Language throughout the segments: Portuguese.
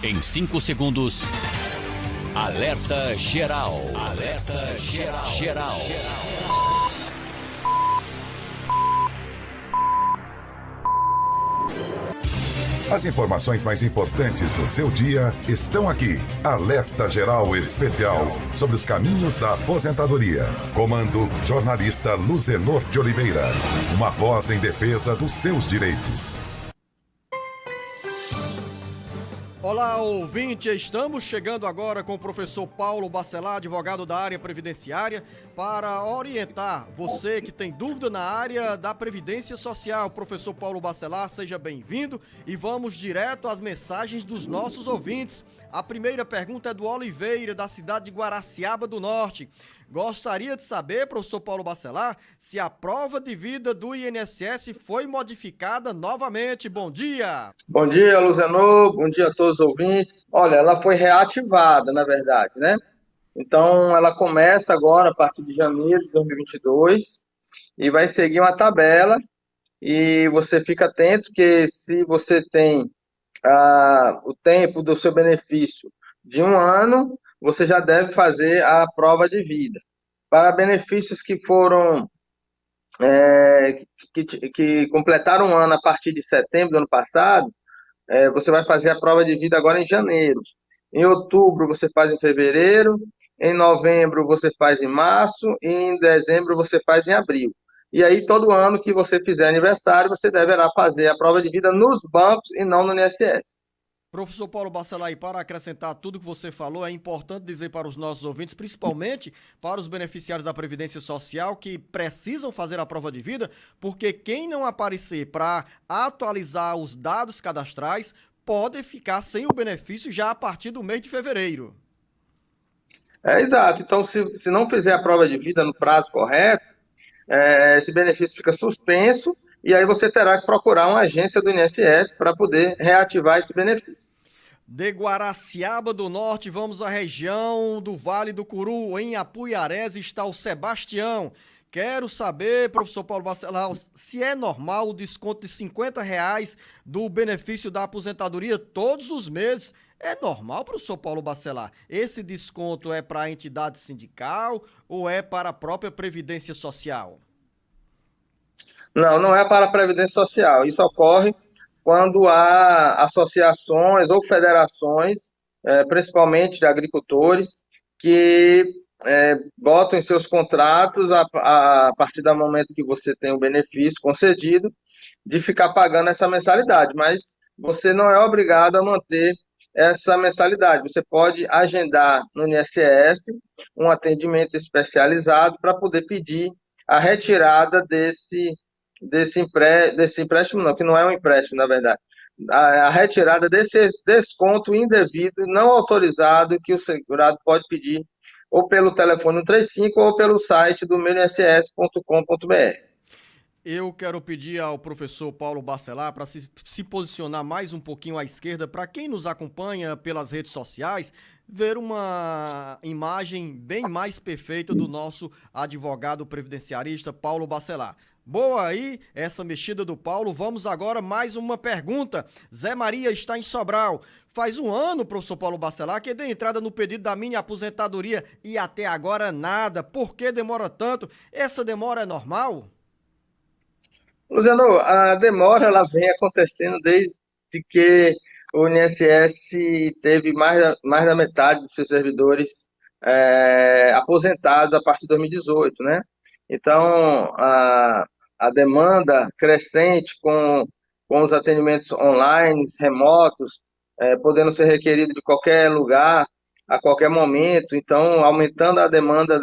Em 5 segundos, alerta geral. Alerta geral. As informações mais importantes do seu dia estão aqui. Alerta Geral Especial sobre os caminhos da aposentadoria. Comando jornalista Luzenor de Oliveira. Uma voz em defesa dos seus direitos. Olá, ouvinte, estamos chegando agora com o professor Paulo Bacelar, advogado da área previdenciária, para orientar você que tem dúvida na área da Previdência Social. Professor Paulo Bacelar, seja bem-vindo e vamos direto às mensagens dos nossos ouvintes. A primeira pergunta é do Oliveira, da cidade de Guaraciaba do Norte. Gostaria de saber, professor Paulo Bacelar, se a prova de vida do INSS foi modificada novamente. Bom dia! Bom dia, Luzenor. Bom dia a todos os ouvintes. Olha, ela foi reativada, na verdade, né? Então, ela começa agora, a partir de janeiro de 2022, e vai seguir uma tabela, e você fica atento que se você tem o tempo do seu benefício de 1 ano, você já deve fazer a prova de vida. Para benefícios que foram que completaram 1 ano a partir de setembro do ano passado, você vai fazer a prova de vida agora em janeiro. Em outubro você faz em fevereiro, em novembro você faz em março e em dezembro você faz em abril. E aí todo ano que você fizer aniversário, você deverá fazer a prova de vida nos bancos e não no INSS. Professor Paulo Bacelar, e para acrescentar tudo que você falou, é importante dizer para os nossos ouvintes, principalmente para os beneficiários da Previdência Social, que precisam fazer a prova de vida, porque quem não aparecer para atualizar os dados cadastrais pode ficar sem o benefício já a partir do mês de fevereiro. Exato. Então, se não fizer a prova de vida no prazo correto, esse benefício fica suspenso e aí você terá que procurar uma agência do INSS para poder reativar esse benefício. De Guaraciaba do Norte, vamos à região do Vale do Curu. Em Apuiarés está o Sebastião. Quero saber, professor Paulo Bacelar, se é normal o desconto de R$50 do benefício da aposentadoria todos os meses. É normal, professor Paulo Bacelar? Esse desconto é para a entidade sindical ou é para a própria Previdência Social? Não, não é para a Previdência Social. Isso ocorre quando há associações ou federações, principalmente de agricultores, que botam em seus contratos, a partir do momento que você tem o benefício concedido, de ficar pagando essa mensalidade. Mas você não é obrigado a manter essa mensalidade. Você pode agendar no INSS um atendimento especializado para poder pedir a retirada desse empréstimo, não, que não é um empréstimo, na verdade, a retirada desse desconto indevido, não autorizado, que o segurado pode pedir ou pelo telefone 135 ou pelo site do meuinss.com.br. Eu quero pedir ao professor Paulo Bacelar para se posicionar mais um pouquinho à esquerda, para quem nos acompanha pelas redes sociais, ver uma imagem bem mais perfeita do nosso advogado previdenciarista Paulo Bacelar. Boa aí, essa mexida do Paulo. Vamos agora mais uma pergunta. Zé Maria está em Sobral. Faz 1 ano, professor Paulo Bacelar, que dei entrada no pedido da minha aposentadoria e até agora nada. Por que demora tanto? Essa demora é normal? Luciano, a demora ela vem acontecendo desde que o INSS teve mais da metade dos seus servidores aposentados a partir de 2018, né? Então, a demanda crescente com os atendimentos online, remotos, podendo ser requerido de qualquer lugar, a qualquer momento, então, aumentando a demanda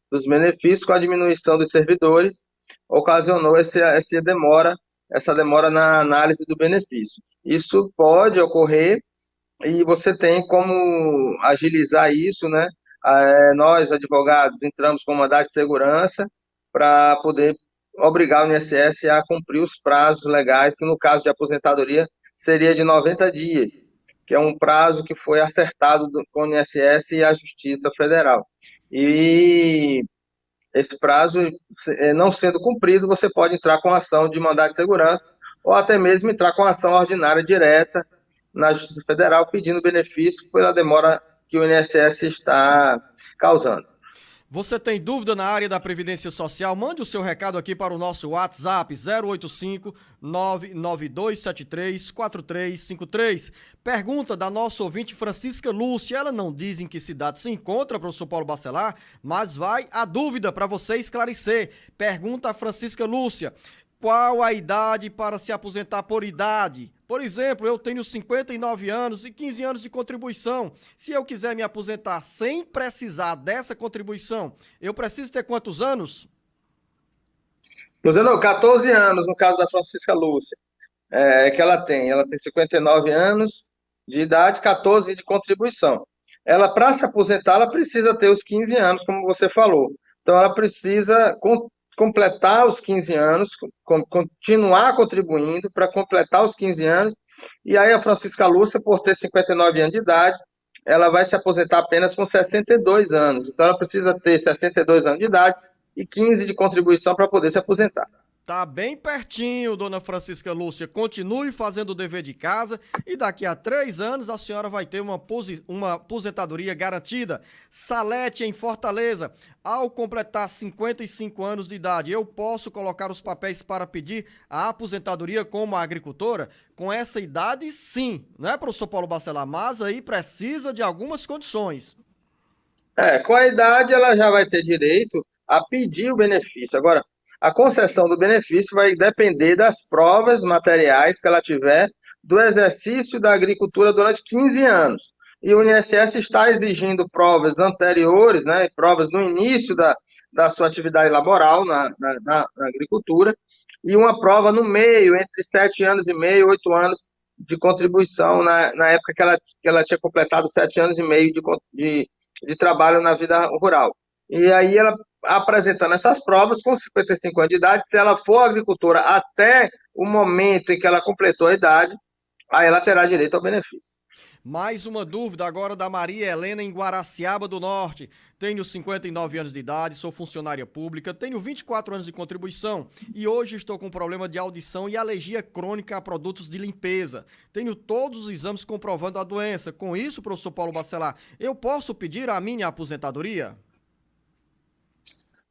dos benefícios com a diminuição dos servidores, ocasionou essa demora na análise do benefício. Isso pode ocorrer e você tem como agilizar isso, né? Nós, advogados, entramos com mandado de segurança para poder obrigar o INSS a cumprir os prazos legais, que no caso de aposentadoria seria de 90 dias, que é um prazo que foi acertado com o INSS e a Justiça Federal. E esse prazo não sendo cumprido, você pode entrar com ação de mandado de segurança ou até mesmo entrar com ação ordinária direta na Justiça Federal pedindo benefício pela demora que o INSS está causando. Você tem dúvida na área da Previdência Social? Mande o seu recado aqui para o nosso WhatsApp 085 99273 4353. Pergunta da nossa ouvinte Francisca Lúcia. Ela não diz em que cidade se encontra, professor Paulo Bacelar, mas vai a dúvida para você esclarecer. Pergunta a Francisca Lúcia: qual a idade para se aposentar por idade? Por exemplo, eu tenho 59 anos e 15 anos de contribuição. Se eu quiser me aposentar sem precisar dessa contribuição, eu preciso ter quantos anos? Luciano, 14 anos, no caso da Francisca Lúcia, que ela tem. Ela tem 59 anos de idade, 14 de contribuição. Ela, para se aposentar, ela precisa ter os 15 anos, como você falou. Então, ela precisa completar os 15 anos, continuar contribuindo para completar os 15 anos, e aí a Francisca Lúcia, por ter 59 anos de idade, ela vai se aposentar apenas com 62 anos. Então ela precisa ter 62 anos de idade e 15 de contribuição para poder se aposentar. Tá bem pertinho, dona Francisca Lúcia. Continue fazendo o dever de casa e daqui a 3 anos a senhora vai ter uma aposentadoria garantida. Salete, em Fortaleza. Ao completar 55 anos de idade, eu posso colocar os papéis para pedir a aposentadoria como agricultora? Com essa idade, sim, né, professor Paulo Bacelar? Mas aí precisa de algumas condições. Com a idade ela já vai ter direito a pedir o benefício. Agora, a concessão do benefício vai depender das provas materiais que ela tiver do exercício da agricultura durante 15 anos. E o INSS está exigindo provas anteriores, né, provas no início da sua atividade laboral na agricultura, e uma prova no meio, entre 7 anos e meio e 8 anos de contribuição, na época que ela tinha completado 7 anos e meio de trabalho na vida rural. E aí ela apresentando essas provas com 55 anos de idade, se ela for agricultora até o momento em que ela completou a idade, aí ela terá direito ao benefício. Mais uma dúvida agora da Maria Helena em Guaraciaba do Norte. Tenho 59 anos de idade, sou funcionária pública, tenho 24 anos de contribuição e hoje estou com problema de audição e alergia crônica a produtos de limpeza. Tenho todos os exames comprovando a doença. Com isso, professor Paulo Bacelar, eu posso pedir a minha aposentadoria?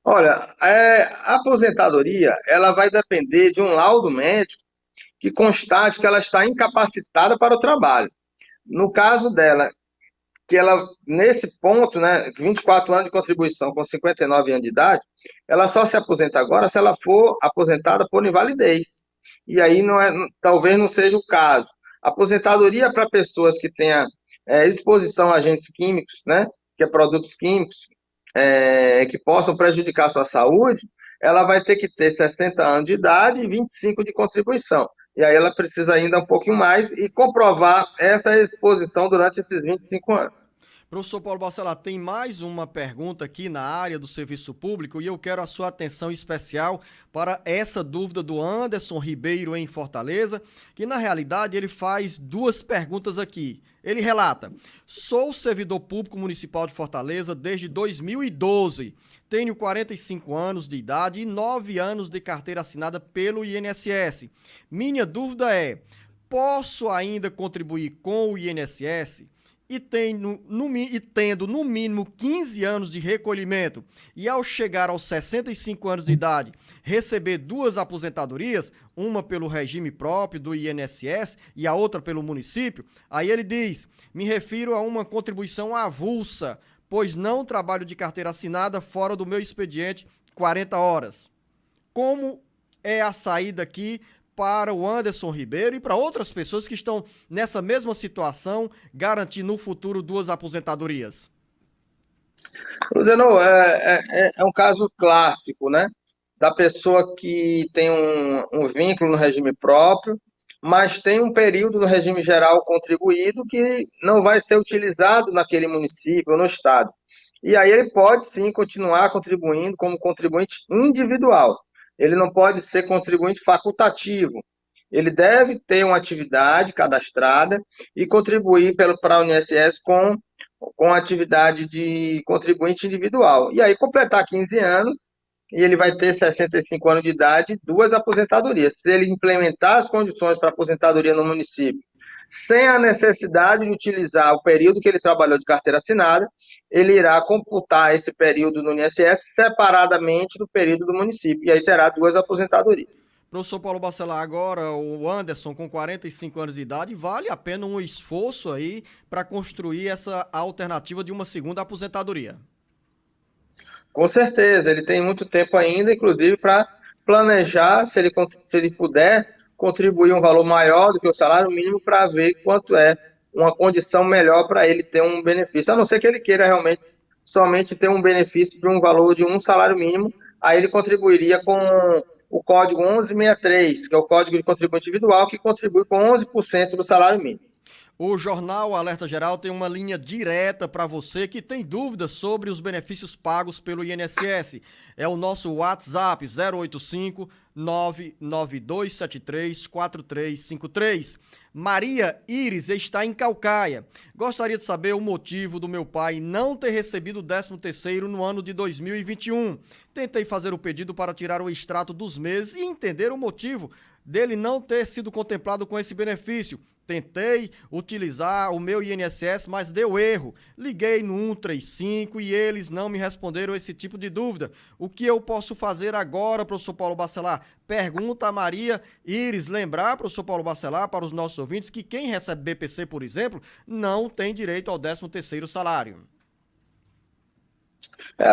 Olha, a aposentadoria, ela vai depender de um laudo médico que constate que ela está incapacitada para o trabalho. No caso dela, que ela, nesse ponto, né, 24 anos de contribuição com 59 anos de idade, ela só se aposenta agora se ela for aposentada por invalidez. E aí talvez não seja o caso. Aposentadoria para pessoas que tenham exposição a agentes químicos, né, que é produtos químicos, que possam prejudicar a sua saúde, ela vai ter que ter 60 anos de idade e 25 de contribuição. E aí ela precisa ainda um pouquinho mais e comprovar essa exposição durante esses 25 anos. Professor Paulo Bacelar, tem mais uma pergunta aqui na área do serviço público e eu quero a sua atenção especial para essa dúvida do Anderson Ribeiro em Fortaleza, que na realidade ele faz 2 perguntas aqui. Ele relata: sou servidor público municipal de Fortaleza desde 2012, tenho 45 anos de idade e 9 anos de carteira assinada pelo INSS. Minha dúvida é, posso ainda contribuir com o INSS? E tendo no mínimo 15 anos de recolhimento e ao chegar aos 65 anos de idade receber 2 aposentadorias, uma pelo regime próprio do INSS e a outra pelo município, aí ele diz: me refiro a uma contribuição avulsa, pois não trabalho de carteira assinada fora do meu expediente 40 horas. Como é a saída aqui para o Anderson Ribeiro e para outras pessoas que estão nessa mesma situação, garantir no futuro 2 aposentadorias? Luciano, é um caso clássico, né? Da pessoa que tem um vínculo no regime próprio, mas tem um período no regime geral contribuído que não vai ser utilizado naquele município ou no estado. E aí ele pode sim continuar contribuindo como contribuinte individual. Ele não pode ser contribuinte facultativo. Ele deve ter uma atividade cadastrada e contribuir para o INSS com a atividade de contribuinte individual. E aí completar 15 anos e ele vai ter 65 anos de idade, 2 aposentadorias. Se ele implementar as condições para aposentadoria no município sem a necessidade de utilizar o período que ele trabalhou de carteira assinada, ele irá computar esse período no INSS separadamente do período do município, e aí terá duas aposentadorias. Professor Paulo Bacelar, agora o Anderson, com 45 anos de idade, vale a pena um esforço aí para construir essa alternativa de uma segunda aposentadoria? Com certeza, ele tem muito tempo ainda, inclusive, para planejar, se ele puder, contribuir um valor maior do que o salário mínimo para ver quanto é uma condição melhor para ele ter um benefício. A não ser que ele queira realmente somente ter um benefício de um valor de um salário mínimo, aí ele contribuiria com o código 1163, que é o Código de Contribuinte Individual, que contribui com 11% do salário mínimo. O jornal Alerta Geral tem uma linha direta para você que tem dúvidas sobre os benefícios pagos pelo INSS. É o nosso WhatsApp 085 99273 4353. Maria Iris está em Caucaia. Gostaria de saber o motivo do meu pai não ter recebido o 13º no ano de 2021. Tentei fazer o pedido para tirar o extrato dos meses e entender o motivo dele não ter sido contemplado com esse benefício. Tentei utilizar o meu INSS, mas deu erro. Liguei no 135 e eles não me responderam esse tipo de dúvida. O que eu posso fazer agora, professor Paulo Bacelar? Pergunta a Maria Iris. Lembrar, professor Paulo Bacelar, para os nossos ouvintes, que quem recebe BPC, por exemplo, não tem direito ao 13º salário.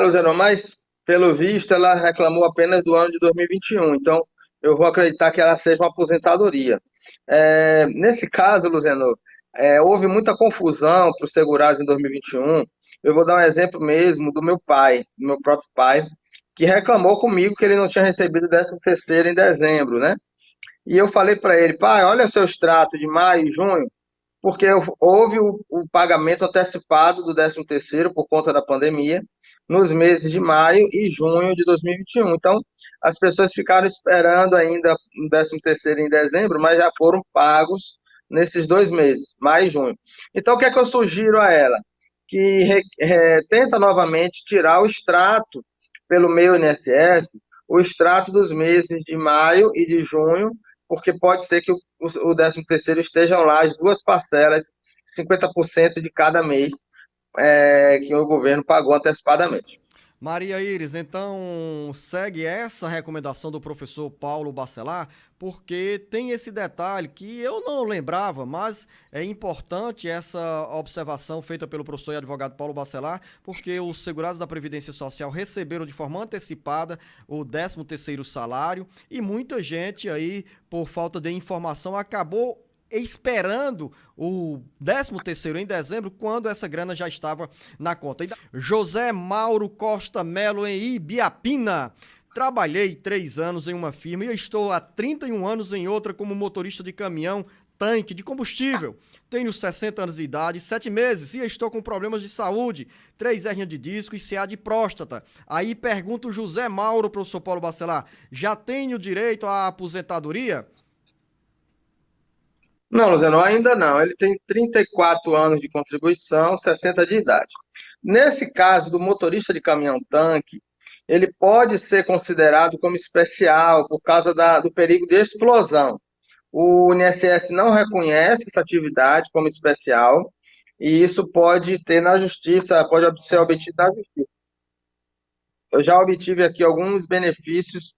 Luziano, mas, pelo visto, ela reclamou apenas do ano de 2021. Então, eu vou acreditar que ela seja uma aposentadoria. Nesse caso, Luziano, houve muita confusão para os segurados em 2021. Eu vou dar um exemplo mesmo do meu pai, do meu próprio pai, que reclamou comigo que ele não tinha recebido o 13º em dezembro, né? E eu falei para ele, pai, olha seu extrato de maio e junho, porque houve o pagamento antecipado do 13º por conta da pandemia nos meses de maio e junho de 2021. Então, as pessoas ficaram esperando ainda o 13º em dezembro, mas já foram pagos nesses 2 meses, maio e junho. Então, o que é que eu sugiro a ela? Que tenta novamente tirar o extrato pelo meu INSS, o extrato dos meses de maio e de junho, porque pode ser que o 13º estejam lá as duas parcelas, 50% de cada mês, que o governo pagou antecipadamente. Maria Iris, então segue essa recomendação do professor Paulo Bacelar, porque tem esse detalhe que eu não lembrava, mas é importante essa observação feita pelo professor e advogado Paulo Bacelar, porque os segurados da Previdência Social receberam de forma antecipada o 13º salário e muita gente aí, por falta de informação, acabou esperando o 13º em dezembro, quando essa grana já estava na conta. José Mauro Costa Melo, em Ibiapina. Trabalhei 3 anos em uma firma e estou há 31 anos em outra como motorista de caminhão tanque de combustível. Tenho 60 anos de idade, 7 meses e estou com problemas de saúde, 3 hérnias de disco e CA de próstata. Aí pergunta o José Mauro, professor Paulo Bacelar, já tenho direito à aposentadoria? Não, Luziano, ainda não. Ele tem 34 anos de contribuição, 60 de idade. Nesse caso do motorista de caminhão-tanque, ele pode ser considerado como especial por causa do perigo de explosão. O INSS não reconhece essa atividade como especial e isso pode ter na justiça, pode ser obtido na justiça. Eu já obtive aqui alguns benefícios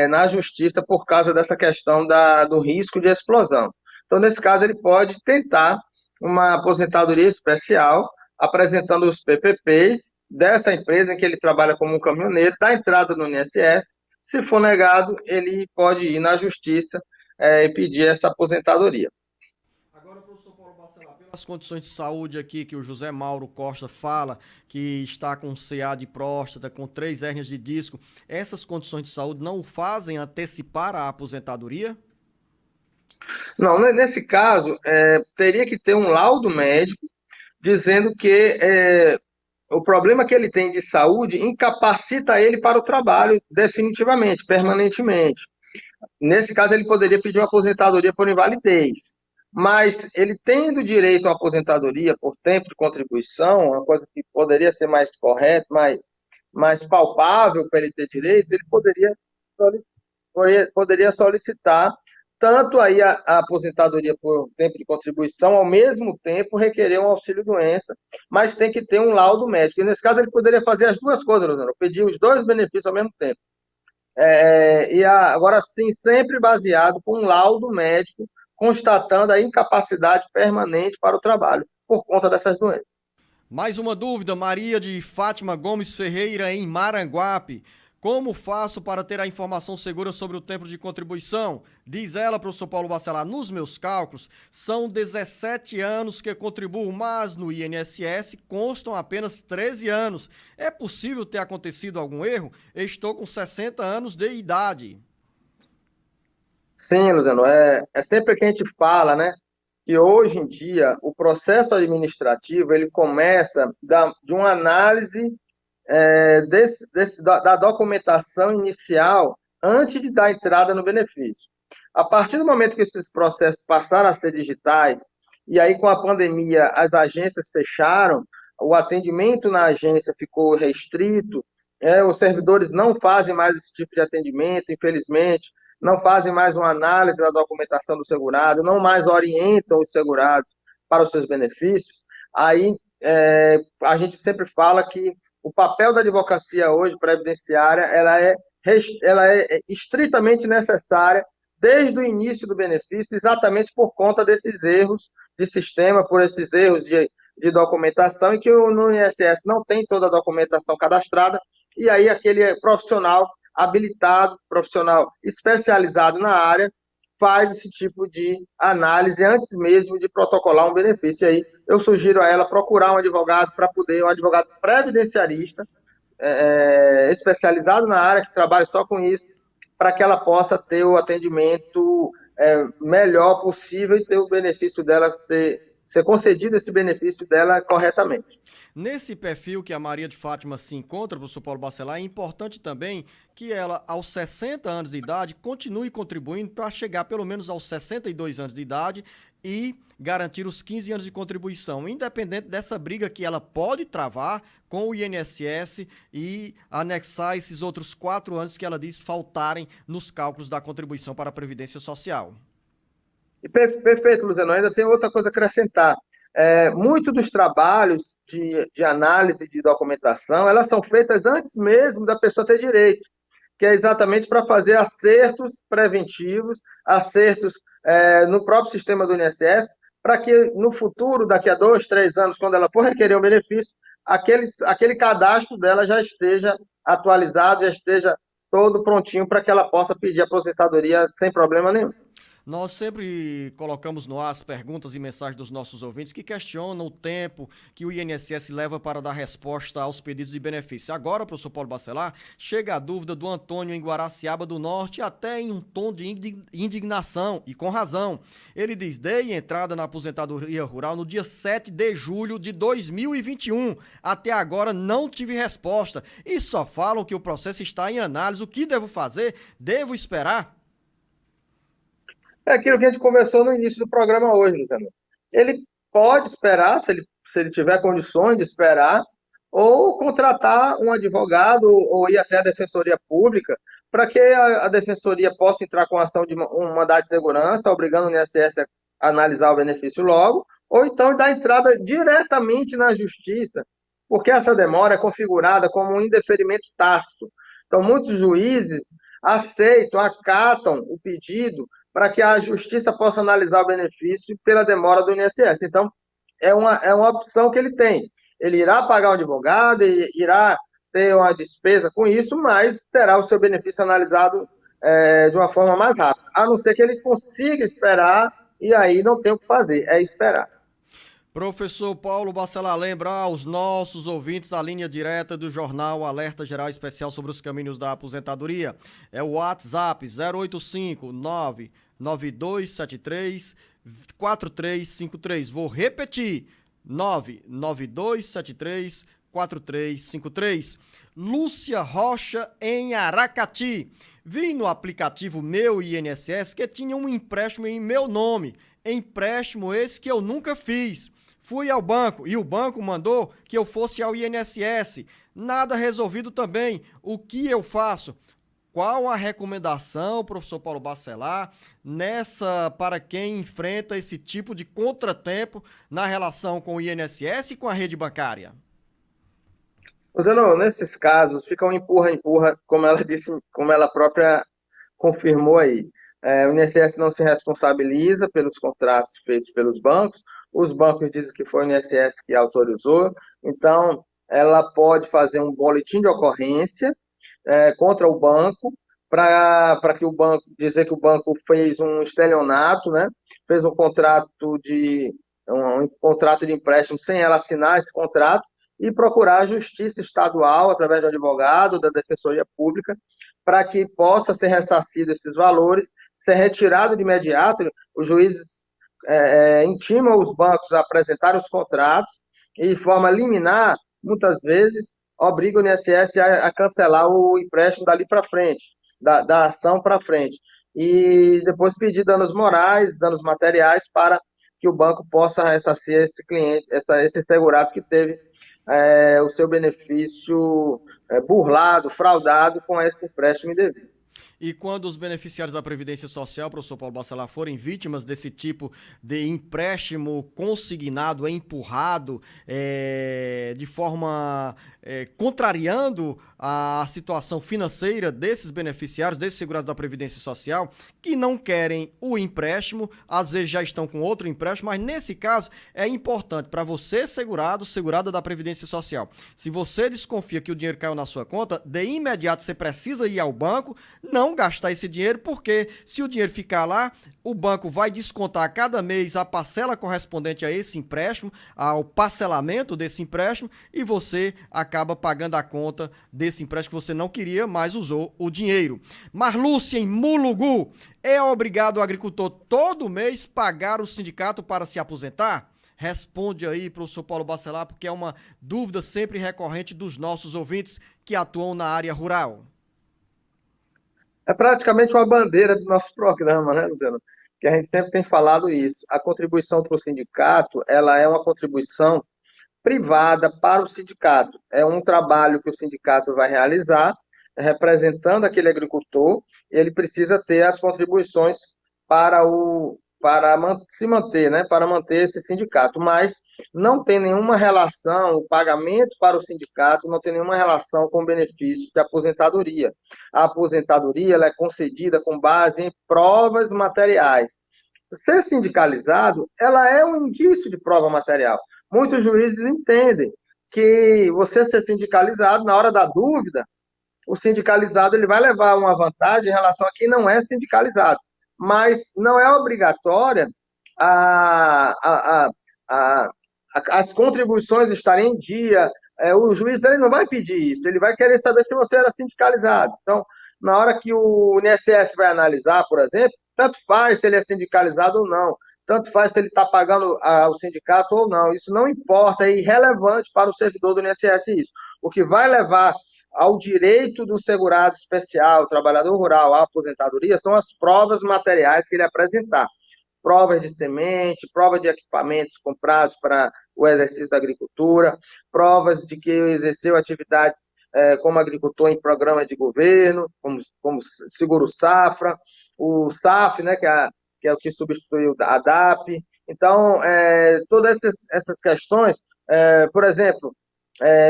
na justiça por causa dessa questão do risco de explosão. Então, nesse caso, ele pode tentar uma aposentadoria especial, apresentando os PPPs dessa empresa em que ele trabalha como um caminhoneiro, da entrada no INSS. Se for negado, ele pode ir na justiça e pedir essa aposentadoria. Agora, professor Paulo Bacelar, pelas condições de saúde aqui que o José Mauro Costa fala, que está com CA de próstata, com 3 hérnias de disco, essas condições de saúde não o fazem antecipar a aposentadoria? Não, nesse caso, teria que ter um laudo médico dizendo que o problema que ele tem de saúde incapacita ele para o trabalho definitivamente, permanentemente. Nesse caso, ele poderia pedir uma aposentadoria por invalidez. Mas ele tendo direito a uma aposentadoria por tempo de contribuição, uma coisa que poderia ser mais correta, mais palpável para ele ter direito, ele poderia solicitar tanto aí a aposentadoria por tempo de contribuição, ao mesmo tempo requerer um auxílio-doença, mas tem que ter um laudo médico. E nesse caso ele poderia fazer as duas coisas, Luciano, pedir os dois benefícios ao mesmo tempo. Agora sim, sempre baseado com um laudo médico constatando a incapacidade permanente para o trabalho por conta dessas doenças. Mais uma dúvida, Maria de Fátima Gomes Ferreira, em Maranguape. Como faço para ter a informação segura sobre o tempo de contribuição? Diz ela, professor Paulo Bacelar, nos meus cálculos, são 17 anos que contribuo, mas no INSS constam apenas 13 anos. É possível ter acontecido algum erro? Estou com 60 anos de idade. Sim, Luciano, é sempre que a gente fala, né, que hoje em dia o processo administrativo ele começa de uma análise da documentação inicial antes de dar entrada no benefício. A partir do momento que esses processos passaram a ser digitais, e aí com a pandemia as agências fecharam, o atendimento na agência ficou restrito, os servidores não fazem mais esse tipo de atendimento, infelizmente, não fazem mais uma análise da documentação do segurado, não mais orientam os segurados para os seus benefícios, aí a gente sempre fala que o papel da advocacia hoje previdenciária ela é estritamente necessária desde o início do benefício, exatamente por conta desses erros de sistema, por esses erros de documentação, e que no INSS não tem toda a documentação cadastrada, e aí aquele profissional habilitado, profissional especializado na área, faz esse tipo de análise antes mesmo de protocolar um benefício. E aí eu sugiro a ela procurar um advogado um advogado previdenciarista, especializado na área, que trabalhe só com isso, para que ela possa ter o atendimento melhor possível e ter o benefício dela ser concedido esse benefício dela corretamente. Nesse perfil que a Maria de Fátima se encontra, professor Paulo Bacelar, é importante também que ela, aos 60 anos de idade, continue contribuindo para chegar pelo menos aos 62 anos de idade e garantir os 15 anos de contribuição, independente dessa briga que ela pode travar com o INSS e anexar esses outros 4 anos que ela diz faltarem nos cálculos da contribuição para a Previdência Social. Perfeito, Luciano. Ainda tem outra coisa a acrescentar. Muito dos trabalhos de análise de documentação, elas são feitas antes mesmo da pessoa ter direito, que é exatamente para fazer acertos preventivos, acertos no próprio sistema do INSS, para que no futuro, daqui a 2, 3 anos, quando ela for requerer o benefício, aquele cadastro dela já esteja atualizado, já esteja todo prontinho para que ela possa pedir aposentadoria sem problema nenhum. Nós sempre colocamos no ar as perguntas e mensagens dos nossos ouvintes que questionam o tempo que o INSS leva para dar resposta aos pedidos de benefício. Agora, professor Paulo Bacelar, chega a dúvida do Antônio em Guaraciaba do Norte, até em um tom de indignação, e com razão. Ele diz: dei entrada na aposentadoria rural no dia 7 de julho de 2021. Até agora não tive resposta e só falam que o processo está em análise. O que devo fazer? Devo esperar? É aquilo que a gente conversou no início do programa hoje, Luciano. Ele pode esperar, se ele tiver condições de esperar, ou contratar um advogado ou ir até a Defensoria Pública para que a Defensoria possa entrar com ação de um mandado de segurança, obrigando o INSS a analisar o benefício logo, ou então dar entrada diretamente na Justiça, porque essa demora é configurada como um indeferimento tácito. Então, muitos juízes aceitam, acatam o pedido para que a Justiça possa analisar o benefício pela demora do INSS. Então, é uma opção que ele tem. Ele irá pagar um advogado, irá ter uma despesa com isso, mas terá o seu benefício analisado de uma forma mais rápida. A não ser que ele consiga esperar, e aí não tem o que fazer, é esperar. Professor Paulo Bacelar, lembra aos nossos ouvintes a linha direta do jornal Alerta Geral Especial sobre os caminhos da aposentadoria. É o WhatsApp 085-99273-4353. Vou repetir, 99273-4353. Lúcia Rocha, em Aracati. Vi no aplicativo Meu INSS que tinha um empréstimo em meu nome. Empréstimo esse que eu nunca fiz. Fui ao banco e o banco mandou que eu fosse ao INSS. Nada resolvido também. O que eu faço? qual a recomendação, professor Paulo Bacelar, para quem enfrenta esse tipo de contratempo na relação com o INSS e com a rede bancária? Zeno, nesses casos, fica um empurra-empurra, como ela disse, como ela própria confirmou aí. O INSS não se responsabiliza pelos contratos feitos pelos bancos, os bancos dizem que foi o INSS que autorizou, então ela pode fazer um boletim de ocorrência contra o banco, para que o banco, dizer que o banco fez um estelionato, né? Fez um contrato de empréstimo sem ela assinar esse contrato, e procurar a justiça estadual, através do advogado, da Defensoria Pública, para que possa ser ressarcido esses valores, ser retirado de imediato. Os juízes intimam os bancos a apresentar os contratos e, de forma liminar, muitas vezes, obriga o INSS a cancelar o empréstimo dali para frente, da ação para frente. E depois pedir danos morais, danos materiais, para que o banco possa ressarcir esse cliente, esse segurado que teve o seu benefício burlado, fraudado com esse empréstimo indevido. E quando os beneficiários da Previdência Social, professor Paulo Bacelar, forem vítimas desse tipo de empréstimo consignado, empurrado, de forma contrariando a situação financeira desses beneficiários, desses segurados da Previdência Social, que não querem o empréstimo, às vezes já estão com outro empréstimo, mas nesse caso é importante para você, segurada da Previdência Social. Se você desconfia que o dinheiro caiu na sua conta, de imediato você precisa ir ao banco, não gastar esse dinheiro, porque se o dinheiro ficar lá, o banco vai descontar a cada mês a parcela correspondente a esse empréstimo, ao parcelamento desse empréstimo, e você acaba pagando a conta desse empréstimo que você não queria, mas usou o dinheiro. Marlúcia, em Mulugu, é obrigado o agricultor todo mês pagar o sindicato para se aposentar? Responde aí, professor Paulo Bacelar, porque é uma dúvida sempre recorrente dos nossos ouvintes que atuam na área rural. É praticamente uma bandeira do nosso programa, né, Luciano? Que a gente sempre tem falado isso. A contribuição para o sindicato, ela é uma contribuição privada para o sindicato. É um trabalho que o sindicato vai realizar, representando aquele agricultor, e ele precisa ter as contribuições para se manter, né, para manter esse sindicato, mas não tem nenhuma relação, o pagamento para o sindicato não tem nenhuma relação com o benefício de aposentadoria. A aposentadoria ela é concedida com base em provas materiais. Ser sindicalizado, ela é um indício de prova material. Muitos juízes entendem que você ser sindicalizado, na hora da dúvida, o sindicalizado ele vai levar uma vantagem em relação a quem não é sindicalizado. Mas não é obrigatória as contribuições estarem em dia. O juiz ele não vai pedir isso, ele vai querer saber se você era sindicalizado. Então, na hora que o INSS vai analisar, por exemplo, tanto faz se ele é sindicalizado ou não, tanto faz se ele está pagando ao sindicato ou não, isso não importa, é irrelevante para o servidor do INSS isso. O que vai levar ao direito do segurado especial, trabalhador rural, à aposentadoria, são as provas materiais que ele apresentar. Provas de semente, provas de equipamentos comprados para o exercício da agricultura, provas de que exerceu atividades como agricultor em programas de governo, como Seguro Safra, o SAF, né, que é o que substituiu a DAP. Então, todas essas questões, por exemplo,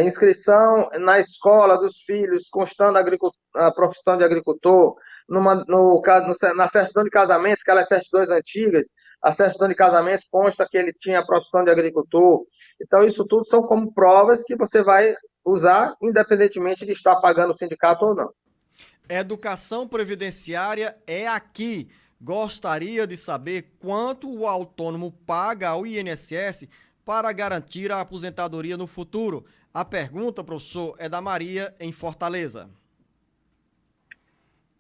inscrição na escola dos filhos, constando a profissão de agricultor, na certidão de casamento, aquelas certidões antigas, a certidão de casamento consta que ele tinha a profissão de agricultor. Então, isso tudo são como provas que você vai usar, independentemente de estar pagando o sindicato ou não. Educação previdenciária é aqui. Gostaria de saber quanto o autônomo paga ao INSS para garantir a aposentadoria no futuro. A pergunta, professor, é da Maria, em Fortaleza.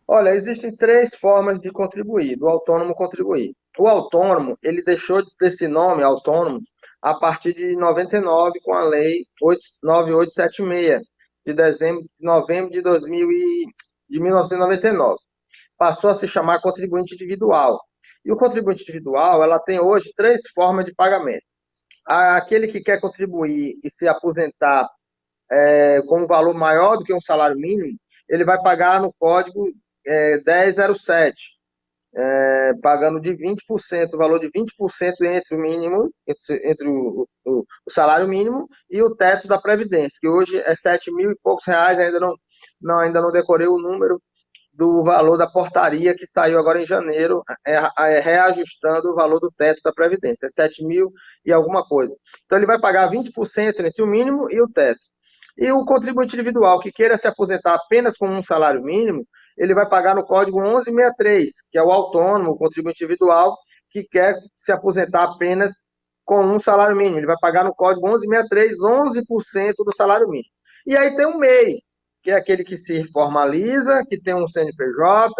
Olha, existem 3 formas de contribuir, do autônomo contribuir. O autônomo, ele deixou de ter esse nome, autônomo, a partir de 99, com a Lei 9876, de novembro de 1999. Passou a se chamar contribuinte individual. E o contribuinte individual, ela tem hoje 3 formas de pagamento. Aquele que quer contribuir e se aposentar com um valor maior do que um salário mínimo, ele vai pagar no código 1007, pagando de 20%, o valor de 20% entre o mínimo, entre o salário mínimo e o teto da Previdência, que hoje é 7 mil e poucos reais, ainda não decorei o número do valor da portaria que saiu agora em janeiro, reajustando o valor do teto da Previdência, é 7 mil e alguma coisa. Então ele vai pagar 20% entre o mínimo e o teto. E o contribuinte individual que queira se aposentar apenas com um salário mínimo, ele vai pagar no código 1163, que é o autônomo, o contribuinte individual, que quer se aposentar apenas com um salário mínimo. Ele vai pagar no código 1163, 11% do salário mínimo. E aí tem o MEI, que é aquele que se formaliza, que tem um CNPJ,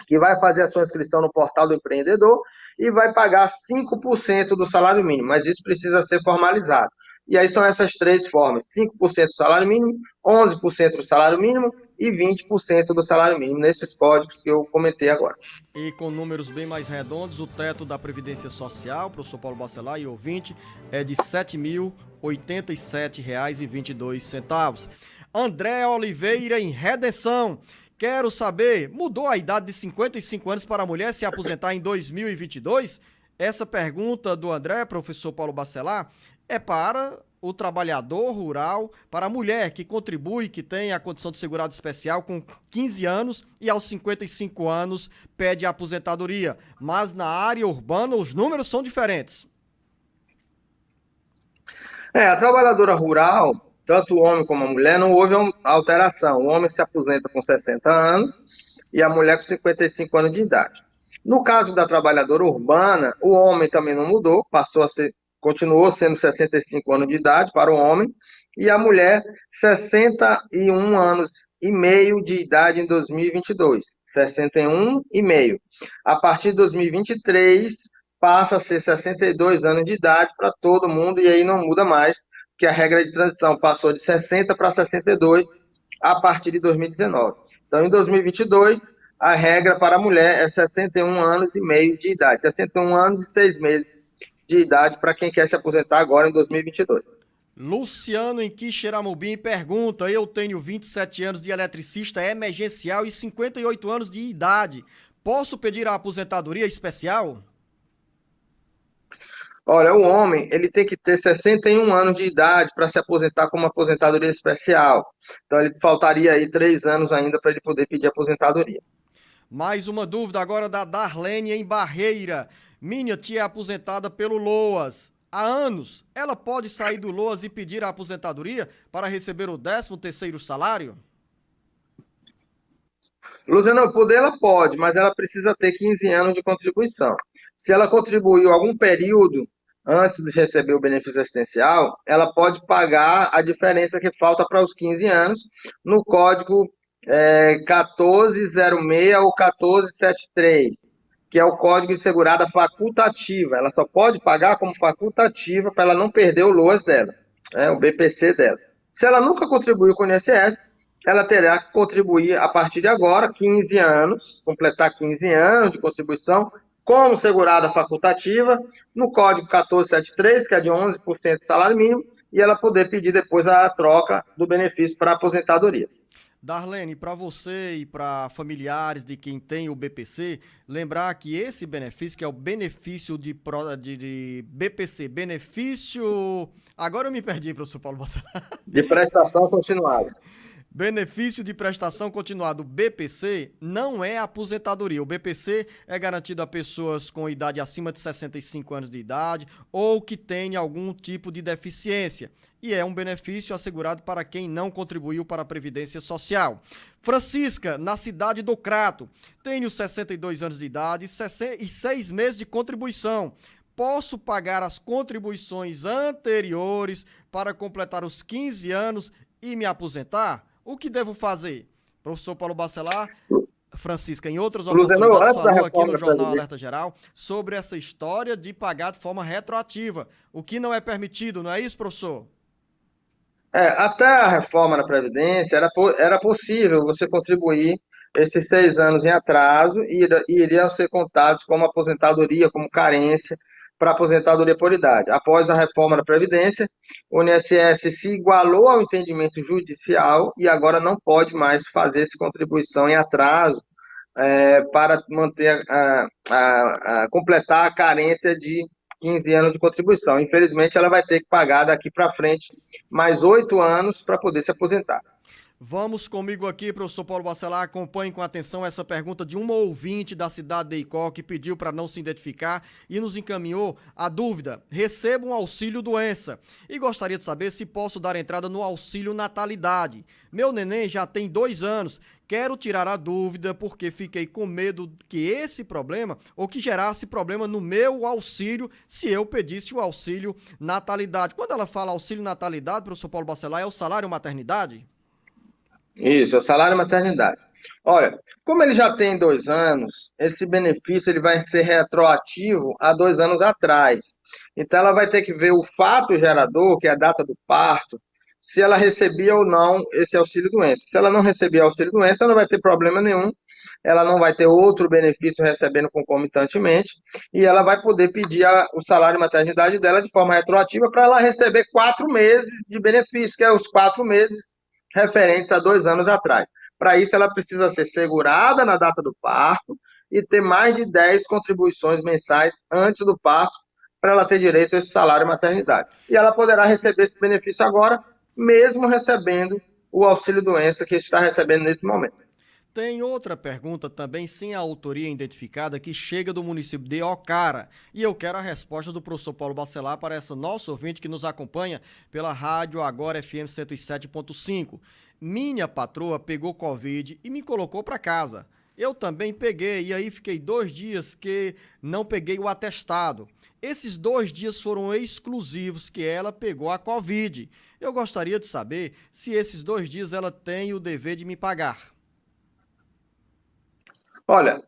que vai fazer a sua inscrição no portal do empreendedor e vai pagar 5% do salário mínimo, mas isso precisa ser formalizado. E aí são essas três formas: 5% do salário mínimo, 11% do salário mínimo e 20% do salário mínimo, nesses códigos que eu comentei agora. E com números bem mais redondos, o teto da Previdência Social, professor Paulo Bacelar e ouvinte, é de R$ 7.087,22. André Oliveira, em Redenção. Quero saber, mudou a idade de 55 anos para a mulher se aposentar em 2022? Essa pergunta do André, professor Paulo Bacelar, é para o trabalhador rural, para a mulher que contribui, que tem a condição de segurado especial com 15 anos e aos 55 anos pede a aposentadoria. Mas na área urbana os números são diferentes. A trabalhadora rural, tanto o homem como a mulher, não houve alteração. O homem se aposenta com 60 anos e a mulher com 55 anos de idade. No caso da trabalhadora urbana, o homem também não mudou, continuou sendo 65 anos de idade para o homem, e a mulher 61 anos e meio de idade em 2022. 61 e meio. A partir de 2023, passa a ser 62 anos de idade para todo mundo, e aí não muda mais, porque a regra de transição passou de 60 para 62 a partir de 2019. Então, em 2022, a regra para a mulher é 61 anos e meio de idade, 61 anos e 6 meses de idade para quem quer se aposentar agora em 2022. Luciano em Quixeramobim pergunta: eu tenho 27 anos de eletricista emergencial e 58 anos de idade. Posso pedir a aposentadoria especial? Olha, o homem ele tem que ter 61 anos de idade para se aposentar com uma aposentadoria especial. Então, ele faltaria aí 3 anos ainda para ele poder pedir aposentadoria. Mais uma dúvida agora da Darlene em Barreira. Minha tia é aposentada pelo LOAS há anos. Ela pode sair do LOAS e pedir a aposentadoria para receber o 13º salário? Luciano, poder ela pode, mas ela precisa ter 15 anos de contribuição. Se ela contribuiu algum período antes de receber o benefício assistencial, ela pode pagar a diferença que falta para os 15 anos no código 1406 ou 1473, que é o Código de Segurada Facultativa. Ela só pode pagar como facultativa para ela não perder o LOAS dela, o BPC dela. Se ela nunca contribuiu com o INSS, ela terá que contribuir a partir de agora, 15 anos, completar 15 anos de contribuição como segurada facultativa, no Código 1473, que é de 11% de salário mínimo, e ela poder pedir depois a troca do benefício para a aposentadoria. Darlene, para você e para familiares de quem tem o BPC, lembrar que esse benefício, que é o benefício de BPC, benefício... Agora eu me perdi, professor Paulo Bacelar. De prestação continuada. Benefício de prestação continuada, o BPC, não é aposentadoria. O BPC é garantido a pessoas com idade acima de 65 anos de idade ou que tenham algum tipo de deficiência. E é um benefício assegurado para quem não contribuiu para a Previdência Social. Francisca, na cidade do Crato, tenho 62 anos de idade e 6 meses de contribuição. Posso pagar as contribuições anteriores para completar os 15 anos e me aposentar? O que devo fazer? Professor Paulo Bacelar, Francisca, em outras oportunidades, falou aqui no Jornal Alerta Geral sobre essa história de pagar de forma retroativa, o que não é permitido, não é isso, professor? Até a reforma da Previdência era possível você contribuir esses 6 anos em atraso e iriam ser contados como aposentadoria, como carência, para aposentadoria por idade. Após a reforma da Previdência, o INSS se igualou ao entendimento judicial e agora não pode mais fazer essa contribuição em atraso para manter completar a carência de 15 anos de contribuição. Infelizmente, ela vai ter que pagar daqui para frente mais 8 anos para poder se aposentar. Vamos comigo aqui, professor Paulo Bacelar, acompanhe com atenção essa pergunta de uma ouvinte da cidade de Icó, que pediu para não se identificar e nos encaminhou a dúvida: recebo um auxílio doença e gostaria de saber se posso dar entrada no auxílio natalidade. Meu neném já tem 2 anos, quero tirar a dúvida porque fiquei com medo que esse problema, ou que gerasse problema no meu auxílio, se eu pedisse o auxílio natalidade. Quando ela fala auxílio natalidade, professor Paulo Bacelar, é o salário maternidade? Isso, é o salário maternidade. Olha, como ele já tem 2 anos, esse benefício ele vai ser retroativo a 2 anos atrás. Então, ela vai ter que ver o fato gerador, que é a data do parto, se ela recebia ou não esse auxílio-doença. Se ela não recebia auxílio-doença, não vai ter problema nenhum, ela não vai ter outro benefício recebendo concomitantemente, e ela vai poder pedir o salário maternidade dela de forma retroativa para ela receber 4 meses de benefício, que é os 4 meses referentes a 2 anos atrás. Para isso, ela precisa ser segurada na data do parto e ter mais de 10 contribuições mensais antes do parto para ela ter direito a esse salário maternidade. E ela poderá receber esse benefício agora, mesmo recebendo o auxílio-doença que está recebendo nesse momento. Tem outra pergunta também sem a autoria identificada que chega do município de Ocara. E eu quero a resposta do professor Paulo Bacelar para essa nossa ouvinte que nos acompanha pela rádio Agora FM 107.5. Minha patroa pegou Covid e me colocou para casa. Eu também peguei e aí fiquei 2 dias que não peguei o atestado. Esses 2 dias foram exclusivos que ela pegou a Covid. Eu gostaria de saber se esses 2 dias ela tem o dever de me pagar. Olha,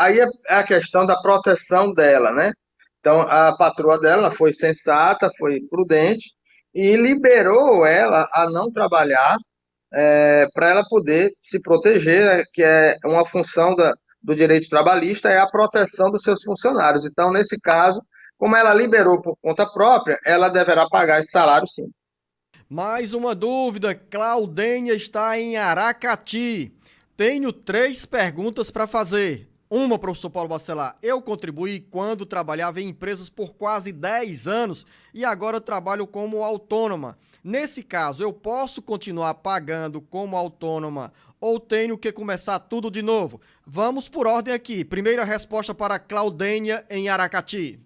aí é a questão da proteção dela, né? Então, a patroa dela foi sensata, foi prudente e liberou ela a não trabalhar para ela poder se proteger, que é uma função do direito trabalhista, é a proteção dos seus funcionários. Então, nesse caso, como ela liberou por conta própria, ela deverá pagar esse salário, sim. Mais uma dúvida, Claudênia está em Aracati. Tenho 3 perguntas para fazer. Uma, professor Paulo Bacelar: eu contribuí quando trabalhava em empresas por quase 10 anos e agora trabalho como autônoma. Nesse caso, eu posso continuar pagando como autônoma ou tenho que começar tudo de novo? Vamos por ordem aqui. Primeira resposta para Claudênia em Aracati.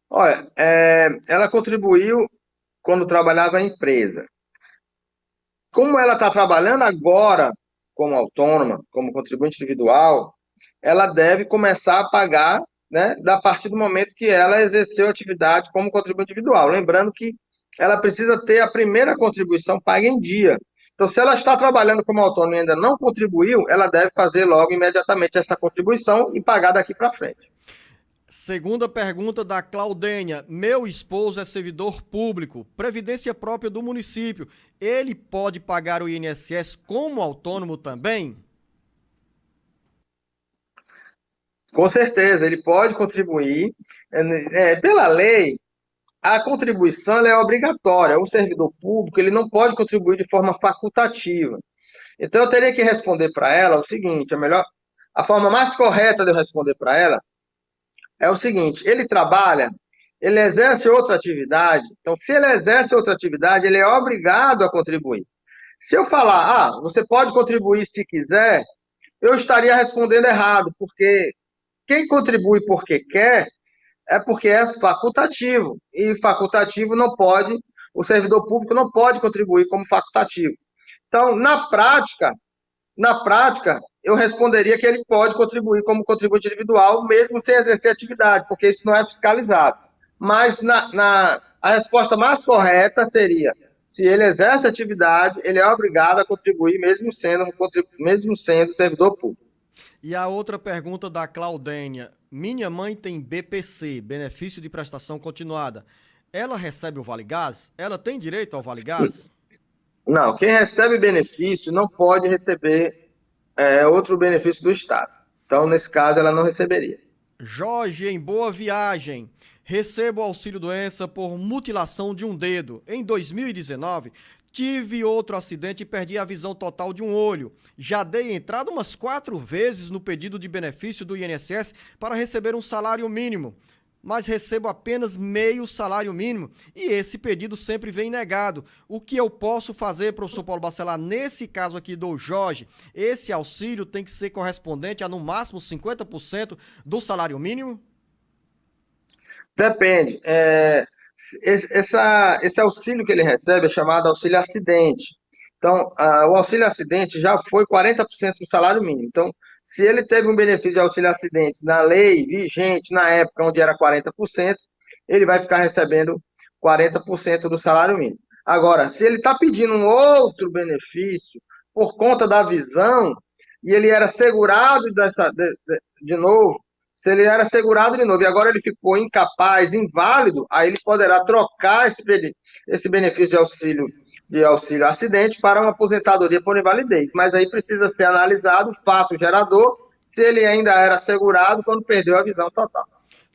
Olha, ela contribuiu quando trabalhava em empresa. Como ela está trabalhando agora como autônoma, como contribuinte individual, ela deve começar a pagar, né, a partir do momento que ela exerceu a atividade como contribuinte individual. Lembrando que ela precisa ter a primeira contribuição paga em dia. Então, se ela está trabalhando como autônoma e ainda não contribuiu, ela deve fazer logo, imediatamente, essa contribuição e pagar daqui para frente. Segunda pergunta da Claudênia: meu esposo é servidor público, previdência própria do município. Ele pode pagar o INSS como autônomo também? Com certeza, ele pode contribuir. Pela lei, a contribuição ela é obrigatória. O servidor público ele não pode contribuir de forma facultativa. Então, eu teria que responder para ela o seguinte: a forma mais correta de eu responder para ela é o seguinte: ele trabalha, ele exerce outra atividade, então se ele exerce outra atividade, ele é obrigado a contribuir. Se eu falar, você pode contribuir se quiser, eu estaria respondendo errado, porque quem contribui porque quer, é porque é facultativo, e facultativo não pode, o servidor público não pode contribuir como facultativo. Então, na prática, eu responderia que ele pode contribuir como contribuinte individual, mesmo sem exercer atividade, porque isso não é fiscalizado. Mas a resposta mais correta seria: se ele exerce atividade, ele é obrigado a contribuir, mesmo sendo servidor público. E a outra pergunta da Claudênia: minha mãe tem BPC, benefício de prestação continuada. Ela recebe o Vale Gás? Ela tem direito ao Vale Gás? Não, quem recebe benefício não pode receber outro benefício do Estado. Então, nesse caso, ela não receberia. Jorge, em Boa Viagem. Recebo auxílio-doença por mutilação de um dedo. Em 2019, tive outro acidente e perdi a visão total de um olho. Já dei entrada umas 4 vezes no pedido de benefício do INSS para receber um salário mínimo, mas recebo apenas meio salário mínimo e esse pedido sempre vem negado. O que eu posso fazer, professor Paulo Bacelar, nesse caso aqui do Jorge? Esse auxílio tem que ser correspondente a no máximo 50% do salário mínimo? Depende. Esse auxílio que ele recebe é chamado auxílio acidente. Então, o auxílio acidente já foi 40% do salário mínimo. Então, se ele teve um benefício de auxílio acidente na lei vigente, na época onde era 40%, ele vai ficar recebendo 40% do salário mínimo. Agora, se ele está pedindo um outro benefício por conta da visão, e ele era segurado de novo, se ele era segurado de novo e agora ele ficou incapaz, inválido, aí ele poderá trocar esse benefício de auxílio acidente para uma aposentadoria por invalidez. Mas aí precisa ser analisado o fato gerador, se ele ainda era segurado quando perdeu a visão total.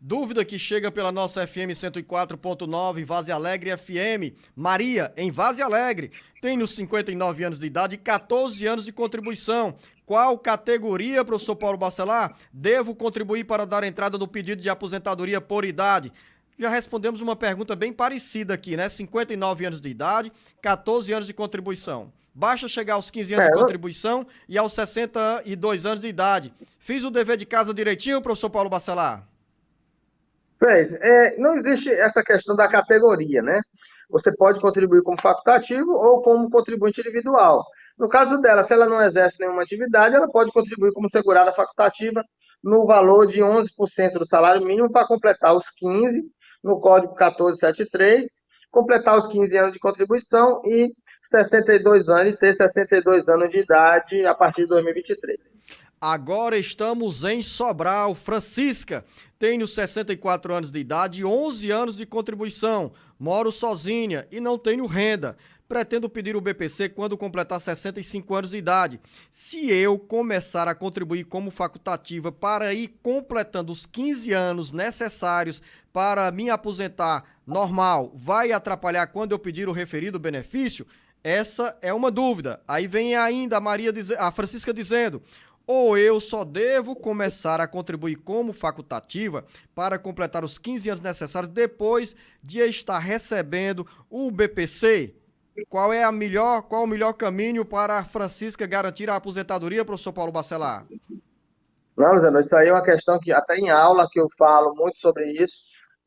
Dúvida que chega pela nossa FM 104.9, Vaze Alegre FM. Maria, em Vaze Alegre, tem 59 anos de idade e 14 anos de contribuição. Qual categoria, professor Paulo Bacelar, devo contribuir para dar entrada no pedido de aposentadoria por idade? Já respondemos uma pergunta bem parecida aqui, né? 59 anos de idade, 14 anos de contribuição. Basta chegar aos 15 anos de contribuição e aos 62 anos de idade. Fiz o dever de casa direitinho, professor Paulo Bacelar? Fez. Não existe essa questão da categoria, né? Você pode contribuir como facultativo ou como contribuinte individual. No caso dela, se ela não exerce nenhuma atividade, ela pode contribuir como segurada facultativa no valor de 11% do salário mínimo para completar os 15, no Código 1473, completar os 15 anos de contribuição e 62 anos, e ter 62 anos de idade a partir de 2023. Agora estamos em Sobral. Francisca, tenho 64 anos de idade e 11 anos de contribuição. Moro sozinha e não tenho renda. Pretendo pedir o BPC quando completar 65 anos de idade. Se eu começar a contribuir como facultativa para ir completando os 15 anos necessários para me aposentar normal, vai atrapalhar quando eu pedir o referido benefício? Essa é uma dúvida. Aí vem ainda a Francisca dizendo: ou eu só devo começar a contribuir como facultativa para completar os 15 anos necessários depois de estar recebendo o BPC? Qual o melhor caminho para a Francisca garantir a aposentadoria, professor Paulo Bacelar? Não, Zé, isso aí é uma questão que até em aula que eu falo muito sobre isso.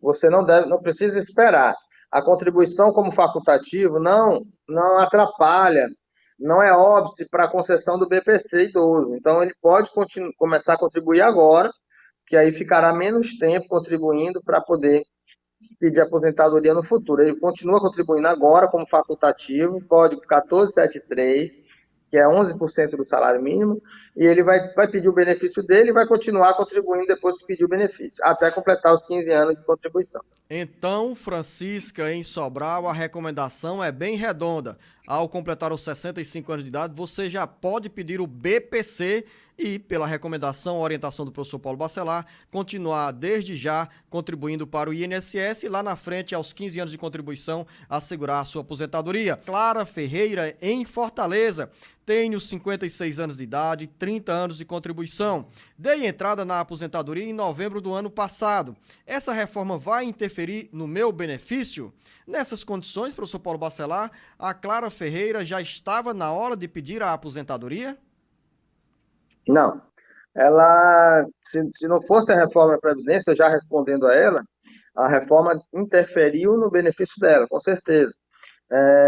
Você não precisa esperar. A contribuição como facultativo não atrapalha, não é óbice para a concessão do BPC idoso. Então, ele pode começar a contribuir agora, que aí ficará menos tempo contribuindo para poder pedir aposentadoria no futuro. Ele continua contribuindo agora como facultativo, Código 1473, que é 11% do salário mínimo, e ele vai pedir o benefício dele e vai continuar contribuindo depois que pedir o benefício, até completar os 15 anos de contribuição. Então, Francisca, em Sobral, a recomendação é bem redonda. Ao completar os 65 anos de idade, você já pode pedir o BPC e, pela recomendação, orientação do professor Paulo Bacelar, continuar desde já contribuindo para o INSS e lá na frente, aos 15 anos de contribuição, assegurar a sua aposentadoria. Clara Ferreira, em Fortaleza. Tenho 56 anos de idade, 30 anos de contribuição. Dei entrada na aposentadoria em novembro do ano passado. Essa reforma vai interferir no meu benefício? Nessas condições, professor Paulo Bacelar, a Clara Ferreira já estava na hora de pedir a aposentadoria? Não. Se não fosse a reforma da Previdência, já respondendo a ela, a reforma interferiu no benefício dela, com certeza.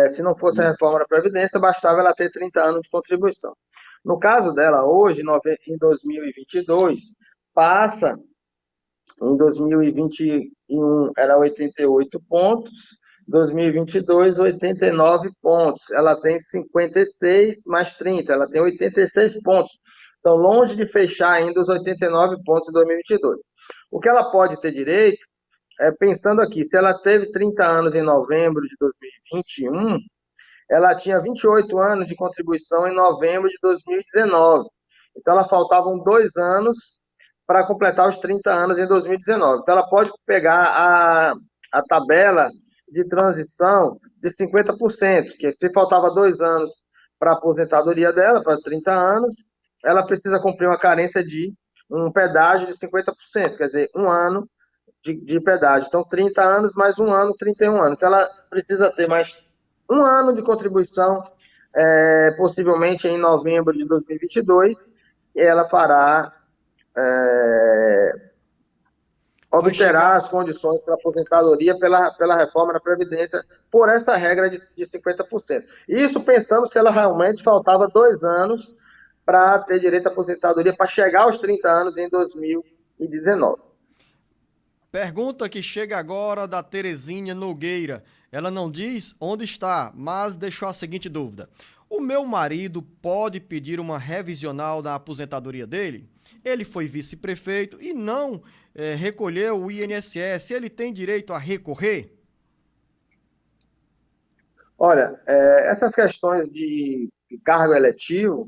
Se não fosse a reforma da Previdência, bastava ela ter 30 anos de contribuição. No caso dela, hoje, em 2022, passa, em 2021 era 88 pontos, 2022, 89 pontos. Ela tem 56 mais 30, ela tem 86 pontos. Então, longe de fechar ainda os 89 pontos em 2022. O que ela pode ter direito, pensando aqui, se ela teve 30 anos em novembro de 2021, ela tinha 28 anos de contribuição em novembro de 2019. Então, ela faltavam 2 anos para completar os 30 anos em 2019. Então, ela pode pegar a tabela de transição de 50%, que se faltava 2 anos para a aposentadoria dela, para 30 anos, ela precisa cumprir uma carência de um pedágio de 50%, quer dizer, um ano de pedágio. Então, 30 anos mais um ano, 31 anos. Então, ela precisa ter mais um ano de contribuição, possivelmente em novembro de 2022, e ela fará, obterá as condições para aposentadoria pela reforma da Previdência, por essa regra de 50%. Isso pensando se ela realmente faltava 2 anos para ter direito à aposentadoria, para chegar aos 30 anos em 2019. Pergunta que chega agora da Terezinha Nogueira. Ela não diz onde está, mas deixou a seguinte dúvida. O meu marido pode pedir uma revisional da aposentadoria dele? Ele foi vice-prefeito e não recolheu o INSS. Ele tem direito a recorrer? Olha, essas questões de cargo eletivo,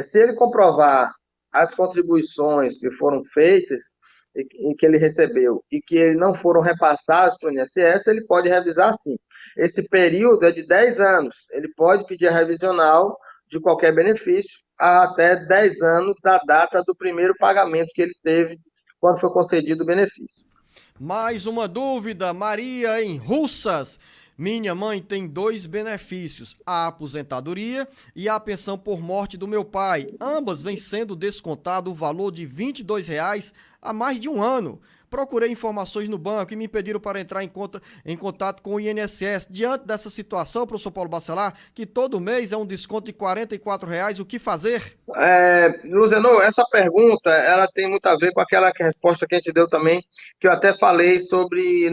se ele comprovar as contribuições que foram feitas e que ele recebeu e que ele não foram repassadas para o INSS, ele pode revisar sim. Esse período é de 10 anos. Ele pode pedir a revisional de qualquer benefício até 10 anos da data do primeiro pagamento que ele teve quando foi concedido o benefício. Mais uma dúvida, Maria em Russas. Minha mãe tem 2 benefícios, a aposentadoria e a pensão por morte do meu pai. Ambas vêm sendo descontado o valor de R$ 22 há mais de um ano. Procurei informações no banco e me pediram para entrar em contato com o INSS. Diante dessa situação, professor Paulo Bacelar, que todo mês é um desconto de R$ 44, o que fazer? Luzenor, essa pergunta ela tem muito a ver com aquela resposta que a gente deu também, que eu até falei sobre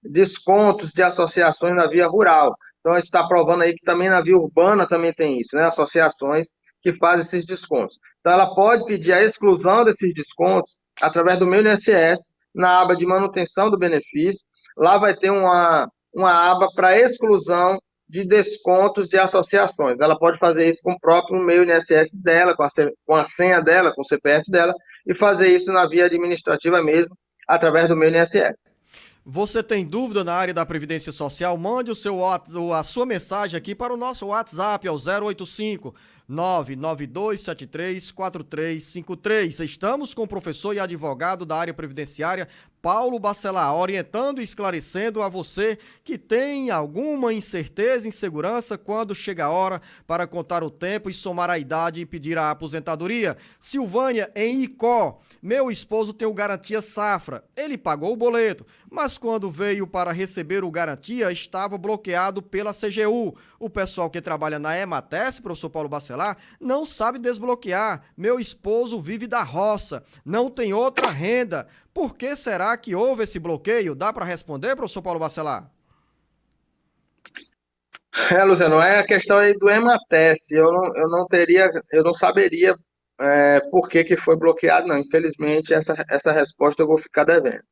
descontos de associações na via rural. Então, a gente está provando aí que também na via urbana também tem isso, né? Associações que fazem esses descontos. Então, ela pode pedir a exclusão desses descontos através do meu INSS, na aba de manutenção do benefício. Lá vai ter uma aba para exclusão de descontos de associações. Ela pode fazer isso com o próprio meu INSS dela, com a senha dela, com o CPF dela, e fazer isso na via administrativa mesmo, através do meu INSS. Você tem dúvida na área da Previdência Social? Mande a sua mensagem aqui para o nosso WhatsApp, ao 085 99273 4353. Estamos com o professor e advogado da área previdenciária, Paulo Bacelar, orientando e esclarecendo a você que tem alguma incerteza, insegurança quando chega a hora para contar o tempo e somar a idade e pedir a aposentadoria. Silvânia, em Icó, meu esposo tem o Garantia Safra. Ele pagou o boleto, mas quando veio para receber o Garantia, estava bloqueado pela CGU. O pessoal que trabalha na EMATES, professor Paulo Bacelar, não sabe desbloquear. Meu esposo vive da roça, não tem outra renda. Por que será que houve esse bloqueio? Dá para responder, professor Paulo Bacelar? Luciano, é a questão aí do EMATES. Eu não saberia por que foi bloqueado, não. Infelizmente, essa resposta eu vou ficar devendo.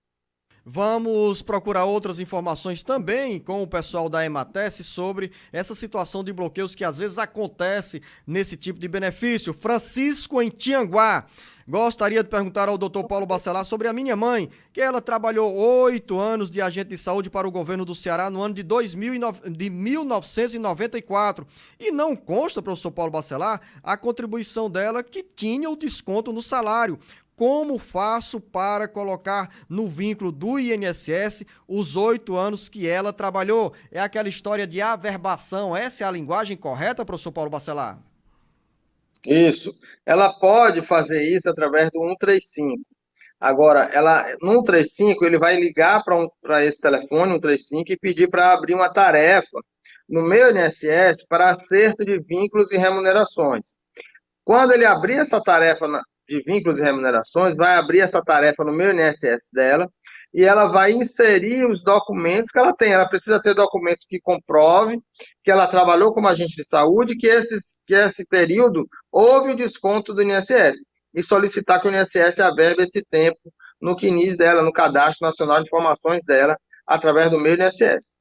Vamos procurar outras informações também com o pessoal da EMATES sobre essa situação de bloqueios que às vezes acontece nesse tipo de benefício. Francisco, em Tianguá. Gostaria de perguntar ao doutor Paulo Bacelar sobre a minha mãe, que ela trabalhou 8 anos de agente de saúde para o governo do Ceará no ano de 1994. E não consta, professor Paulo Bacelar, a contribuição dela que tinha o desconto no salário. Como faço para colocar no vínculo do INSS os 8 anos que ela trabalhou? É aquela história de averbação. Essa é a linguagem correta, professor Paulo Bacelar? Isso. Ela pode fazer isso através do 135. Agora, no 135, ele vai ligar para esse telefone, 135, e pedir para abrir uma tarefa no meu INSS para acerto de vínculos e remunerações. Quando ele abrir essa tarefa de vínculos e remunerações, vai abrir essa tarefa no meu INSS dela e ela vai inserir os documentos que ela tem. Ela precisa ter documentos que comprovem que ela trabalhou como agente de saúde, que esse período houve o desconto do INSS e solicitar que o INSS averbe esse tempo no CNIS dela, no Cadastro Nacional de Informações dela, através do meu INSS.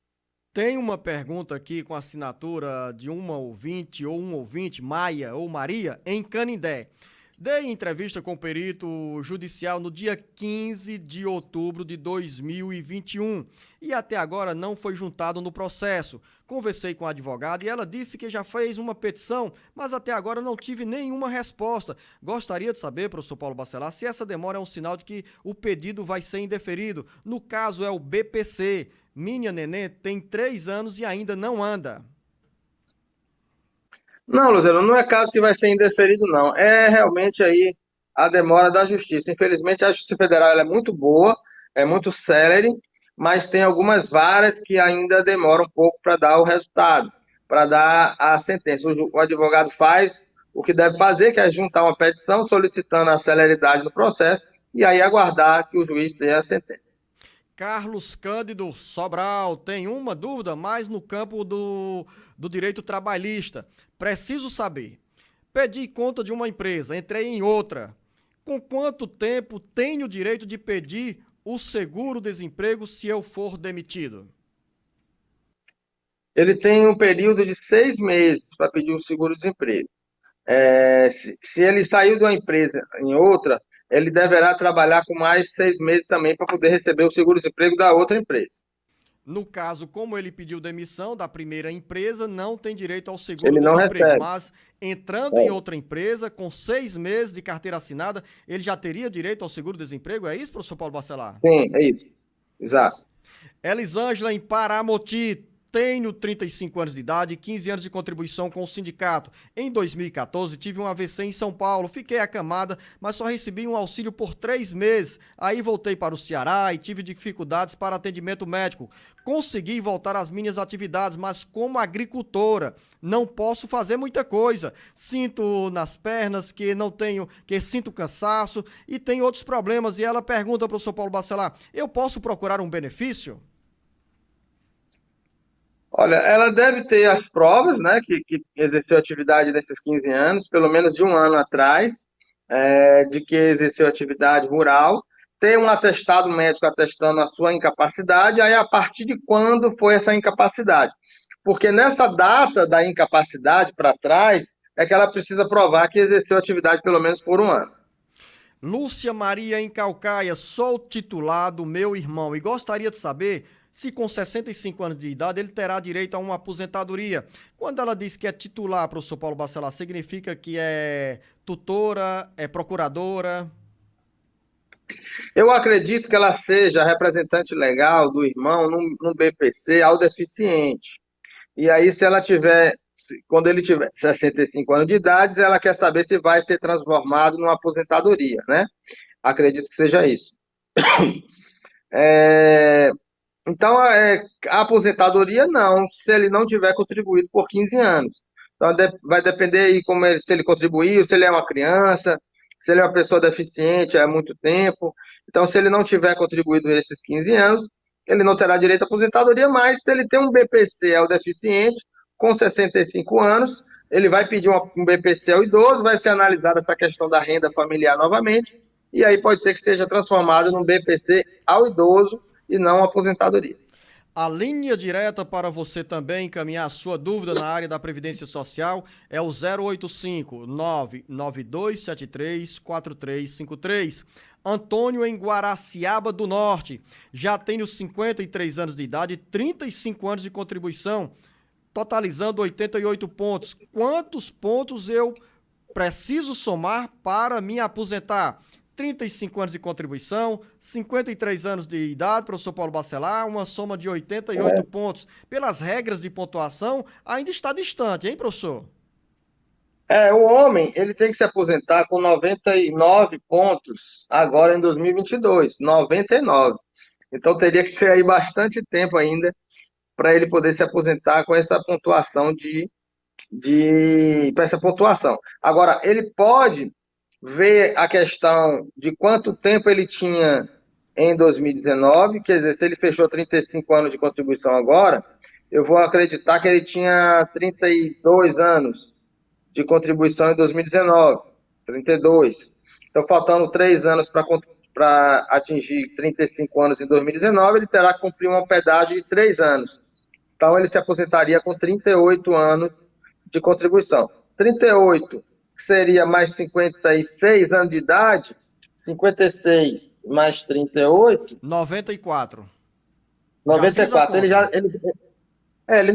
Tem uma pergunta aqui com assinatura de uma ouvinte ou um ouvinte, Maia ou Maria, em Canindé. Dei entrevista com o perito judicial no dia 15 de outubro de 2021 e até agora não foi juntado no processo. Conversei com a advogada e ela disse que já fez uma petição, mas até agora não tive nenhuma resposta. Gostaria de saber, professor Paulo Bacelar, se essa demora é um sinal de que o pedido vai ser indeferido. No caso é o BPC. Minha neném tem 3 anos e ainda não anda. Não, Luzelo, não é caso que vai ser indeferido, não. É realmente aí a demora da justiça. Infelizmente, a Justiça Federal ela é muito boa, é muito célere, mas tem algumas varas que ainda demoram um pouco para dar o resultado, para dar a sentença. O advogado faz o que deve fazer, que é juntar uma petição solicitando a celeridade do processo e aí aguardar que o juiz dê a sentença. Carlos Cândido Sobral tem uma dúvida mais no campo do direito trabalhista. Preciso saber. Pedi conta de uma empresa, entrei em outra. Com quanto tempo tenho o direito de pedir o seguro-desemprego se eu for demitido? Ele tem um período de 6 meses para pedir o seguro-desemprego. Se ele saiu de uma empresa em outra, ele deverá trabalhar com mais 6 meses também para poder receber o seguro-desemprego da outra empresa. No caso, como ele pediu demissão da primeira empresa, não tem direito ao Ele não seguro-desemprego. recebe. Mas entrando em outra empresa, com 6 meses de carteira assinada, ele já teria direito ao seguro-desemprego? É isso, professor Paulo Bacelar? Sim, é isso. Exato. Elisângela, em Paramoti, tenho 35 anos de idade e 15 anos de contribuição com o sindicato. Em 2014, tive um AVC em São Paulo, fiquei acamada, mas só recebi um auxílio por 3 meses. Aí voltei para o Ceará e tive dificuldades para atendimento médico. Consegui voltar às minhas atividades, mas como agricultora, não posso fazer muita coisa. Sinto nas pernas que sinto cansaço e tenho outros problemas. E ela pergunta, professor Paulo Bacelar, eu posso procurar um benefício? Olha, ela deve ter as provas, né, que exerceu atividade nesses 15 anos, pelo menos de um ano atrás, de que exerceu atividade rural, ter um atestado médico atestando a sua incapacidade, aí a partir de quando foi essa incapacidade. Porque nessa data da incapacidade para trás, é que ela precisa provar que exerceu atividade pelo menos por um ano. Lúcia Maria em Calcaia, sou titular do meu irmão e gostaria de saber se com 65 anos de idade ele terá direito a uma aposentadoria. Quando ela diz que é titular, professor Paulo Bacelar, significa que é tutora, é procuradora? Eu acredito que ela seja representante legal do irmão no BPC ao deficiente. E aí, quando ele tiver 65 anos de idade, ela quer saber se vai ser transformado numa aposentadoria, né? Acredito que seja isso. Então, a aposentadoria não, se ele não tiver contribuído por 15 anos. Então, vai depender aí se ele contribuiu, se ele é uma criança, se ele é uma pessoa deficiente há muito tempo. Então, se ele não tiver contribuído esses 15 anos, ele não terá direito à aposentadoria, mas se ele tem um BPC ao deficiente, com 65 anos, ele vai pedir um BPC ao idoso, vai ser analisada essa questão da renda familiar novamente, e aí pode ser que seja transformado num BPC ao idoso, e não aposentadoria. A linha direta para você também encaminhar a sua dúvida na área da Previdência Social é o 085-99273-4353. Antônio em Guaraciaba do Norte. Já tenho 53 anos de idade e 35 anos de contribuição, totalizando 88 pontos. Quantos pontos eu preciso somar para me aposentar? 35 anos de contribuição, 53 anos de idade, professor Paulo Bacelar, uma soma de 88 pontos. Pelas regras de pontuação, ainda está distante, hein, professor? O homem, ele tem que se aposentar com 99 pontos agora em 2022, 99. Então teria que ter aí bastante tempo ainda para ele poder se aposentar com essa pontuação para essa pontuação. Agora, ele pode ver a questão de quanto tempo ele tinha em 2019, quer dizer, se ele fechou 35 anos de contribuição agora, eu vou acreditar que ele tinha 32 anos de contribuição em 2019, 32. Então, faltando 3 anos para atingir 35 anos em 2019, ele terá que cumprir uma pedágio de 3 anos. Então, ele se aposentaria com 38 anos de contribuição. 38 que seria mais 56 anos de idade, 56 mais 38, 94. 94. Ele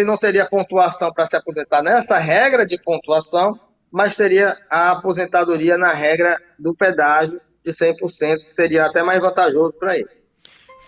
não teria pontuação para se aposentar nessa regra de pontuação, mas teria a aposentadoria na regra do pedágio de 100%, que seria até mais vantajoso para ele.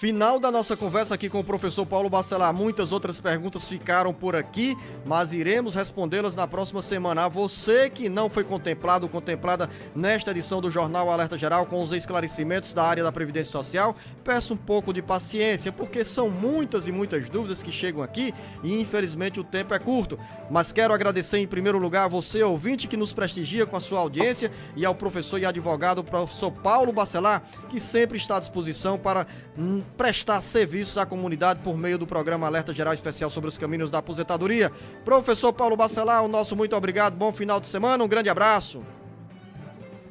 Final da nossa conversa aqui com o professor Paulo Bacelar. Muitas outras perguntas ficaram por aqui, mas iremos respondê-las na próxima semana. A você que não foi contemplado ou contemplada nesta edição do Jornal Alerta Geral com os esclarecimentos da área da Previdência Social, peço um pouco de paciência, porque são muitas e muitas dúvidas que chegam aqui e infelizmente o tempo é curto. Mas quero agradecer em primeiro lugar a você, ouvinte, que nos prestigia com a sua audiência, e ao professor e advogado, professor Paulo Bacelar, que sempre está à disposição para prestar serviços à comunidade por meio do programa Alerta Geral Especial sobre os caminhos da aposentadoria. Professor Paulo Bacelar, o nosso muito obrigado, bom final de semana, um grande abraço.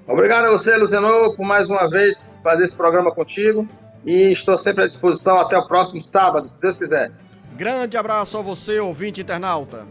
Obrigado a você, Luciano, por mais uma vez fazer esse programa contigo, e estou sempre à disposição até o próximo sábado, se Deus quiser. Grande abraço a você, ouvinte internauta.